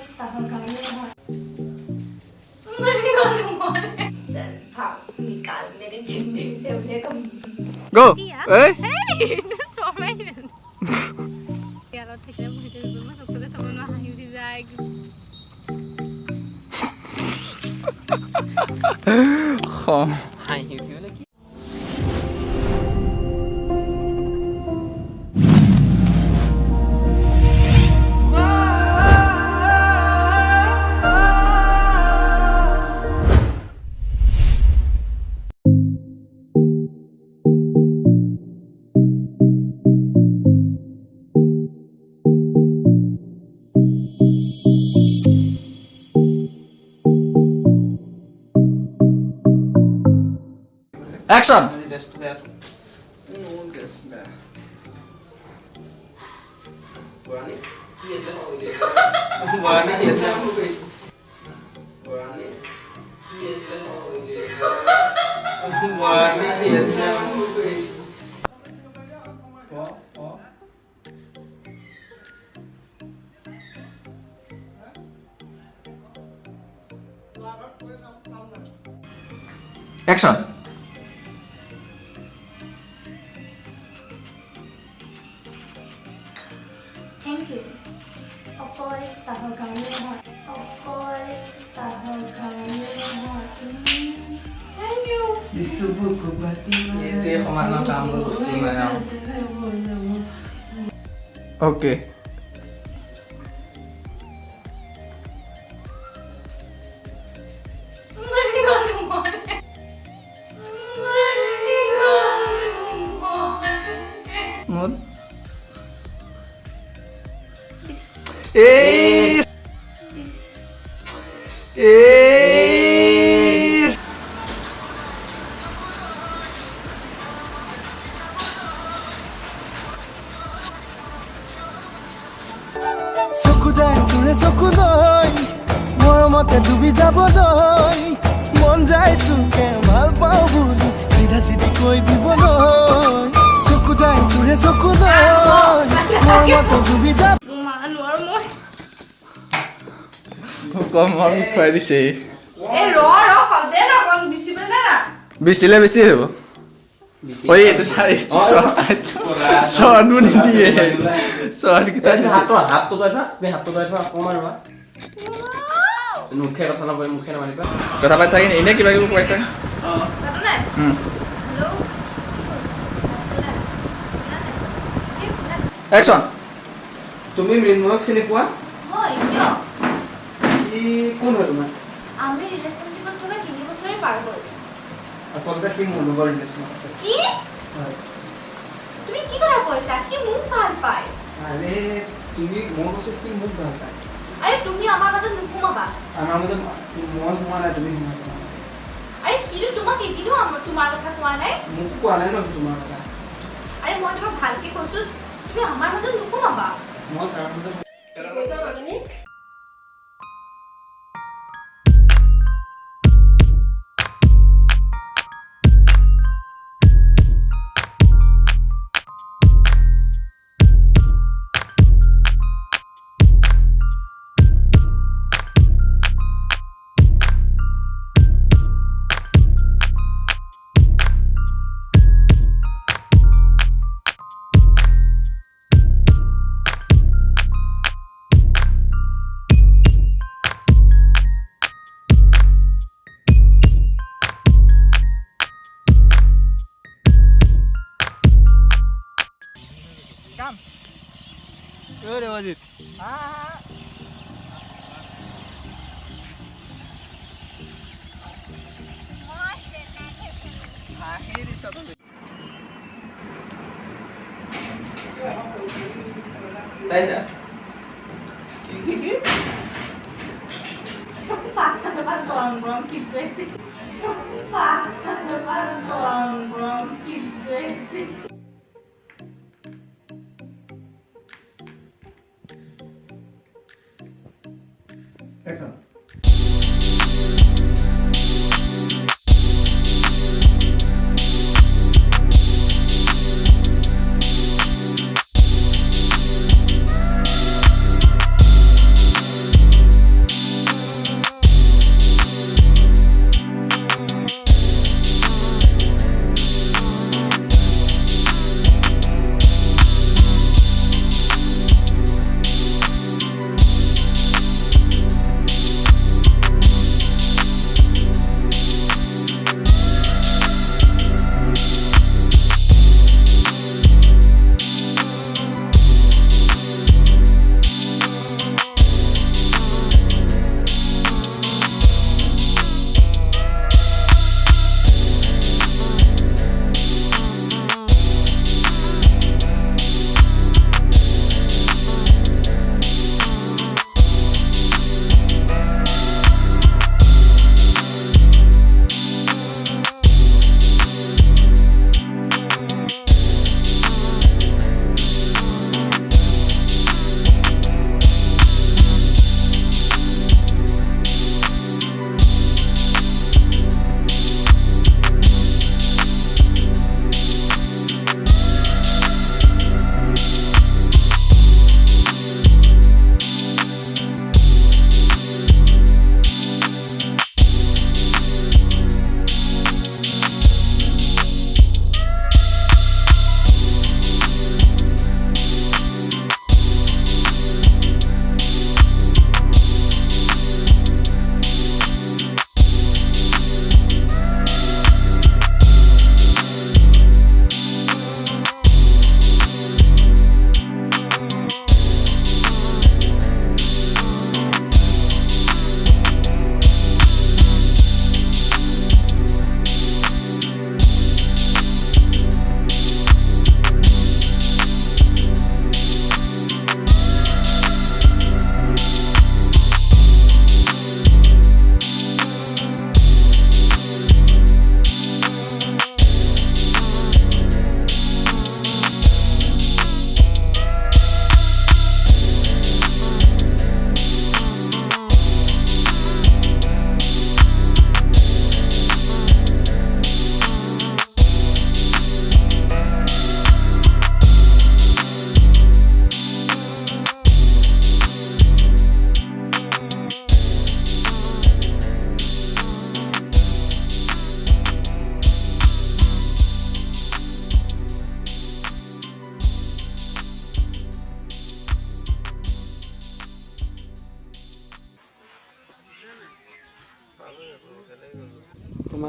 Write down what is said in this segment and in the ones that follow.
चाहूँ गाने मुझे चल भाग निकाल मेरी जिंदगी से मुझे कम Go! Eh? Hey, so amazing. Kalau tidak begitu masuk ke sama Wahyu di Zag. Hai hiu hiu lagi. Action! Action! Thank you. Apoy चाहूँ गाने Apoy चाहूँ गाने Thank you. Di subuhku batin Itu ya kemana kamu Gusti Mayang. Oke. Mood. Is. চকু যায় তোৰে চকুলৈ মৰমতে ডুবি যাবলৈ মন যায় তোকে ভাল পাওঁ বুলি চিধা চিধি কৈ দিবলৈ চকু যায় তোৰে চকুলৈ মৰমতে ডুবি যাব Manual mo. Komang খুৱাই দিছে Eh, raw, pagde na kon visible na na. বেচিলে বেছি হ'ব ঐ এইটো চাই চৰটো নিদিয়ে চৰ কেইটা হাতটো তই থোৱা অকণমান ৰোৱা মুখে কথা নকয় মুখে নামাৰিবা কথা পাতি থাকি এনে কিবা কিবি কৈ থাকে Tara na. Hello. একশ্যন তুমি মৃন্ময়ক চিনি পোৱা হয় কিয় ই কোন হয় তোমাৰ আমি ৰিলেশ্যনশ্বিপত থকা 3 বছৰে পাৰ হ'ল আচলতে সি মোৰ লগৰ ৰিলেশ্যনত আছে কি হয় তুমি কি কথা কৈছা সি মোক ভাল পায় আৰে তুমি মোৰ কৈছে সি মোক ভাল পায় আৰে তুমি আমাৰ মাজত নুসুমাবা আমাৰ মাজত মই সোমোৱা নাই তুমি সোমাইছা আৰে সিটো তোমাক এদিনো তোমাৰ কথা কোৱা নাই মোক কোৱা নাই ন তোমাৰ কথা আৰে মই তোমাক ভালকে কৈছো তুমি আমাৰ মাজত নুসুমাবা মই তাৰ মাজত Udah wajib. Saya Pasta depan gorong-gorong gitu sih. Pasta depan gorong-gorong gitu sih.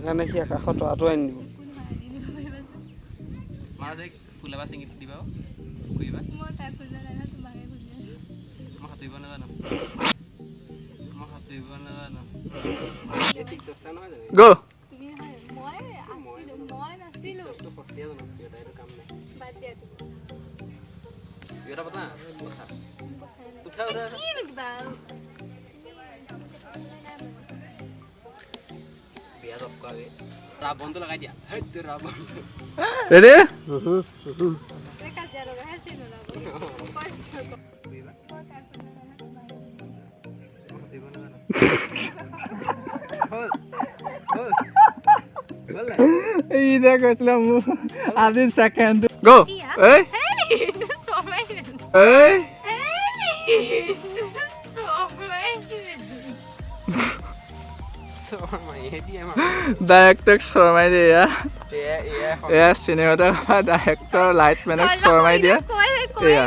কাৰণে সি আকাশত তৰাটো আনি দিব মাছ ফুলাবা চিঙি দিবা পুখুৰীবা মই তাই খুঁজা নাই ন তোমাকে খুঁজি আছো মই সাঁতুৰিব নাজানো এই ঠিক চেষ্টা নহয় জানো গো তুমি নহয় মই নাছিলো তো ফস্তিয়া জানো এইটো কাম নাই বাদ দিয়া তুমি এটা পতা কথা উঠা কিনো কিবা বিয়া জব কৰে ৰাৱণটো লগাই দিয়া হেই তোৰ ৰাৱণটো ৰেডি কাজিয়া লগাই আছে নোলাব এইটা কৈছিলা মোৰ আজি সেকেন্ড গো এই শৰ্মাই এই ডাইৰেক্টক শৰ্মাই দিয়ে এয়া চিনেমাটা ডাইৰেক্টৰ লাইটমেনক শৰ্মাই দিয়ে এয়া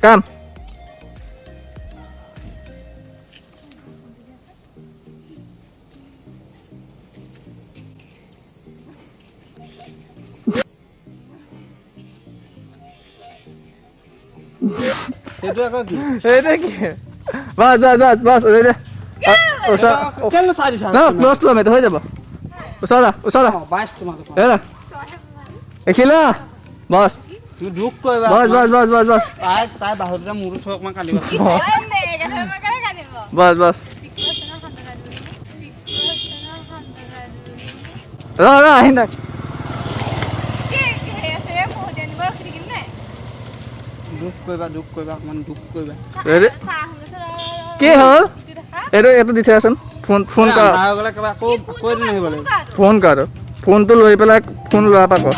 কাম সেইটো আকৌ কি এইটা কি বাস বাস বাস বাস ৰেডি কেলে চাৰি চাৰি না ক্লোজ লম এটা হৈ যাব উছালা উছালা বাইছ তোমাক এৰা এখিলা বাস তুমি দুখ কৰিবা বাস বাস বাস বাস বাস তাই বাহুটা মূৰটো থৈ অকণমান কান্দিবা বাস বাস ৰা ৰা আহিনা দুখ কৰিবা অকণমান দুখ কৰিবা ৰেডি কি হ'ল এইটো দি থোৱাচোন ফোন ফোন কৰ মাৰ গ'লে কিবা আকৌ কৈ দিন আহিব লাগিব ফোন কৰ ফোনটো লৈ পেলাই ফোন লোৱা পা কৰ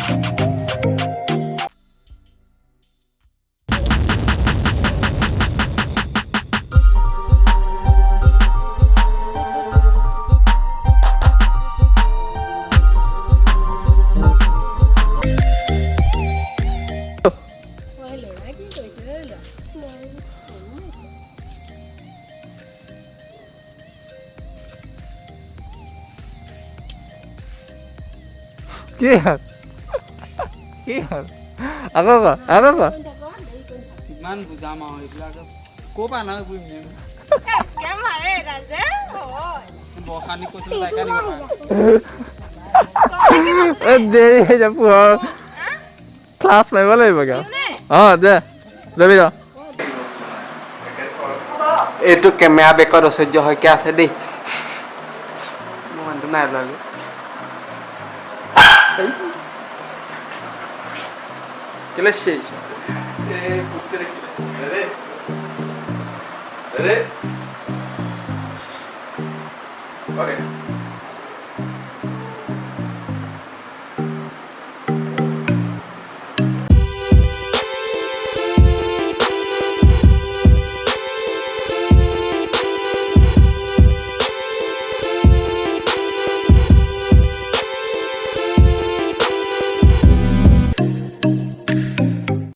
কি হ'ল কি হ'ল আকৌ ক ইমান বুজাম আৰু এইবিলাক ক'ৰ পৰা আনা বুজি বৰষানি কৈছিলোঁ তাইকে আনিব পাৰে দেৰি হৈ যাব পোহৰ ক্লাছ মাৰিব লাগিব গা অঁ দে যাবি ৰ এইটো কেমেৰা বেকত ঐশ্বৰ্য শইকীয়া আছে দেই মোৰ মানুহটো নাই লাগে কেলে শেষ Okay.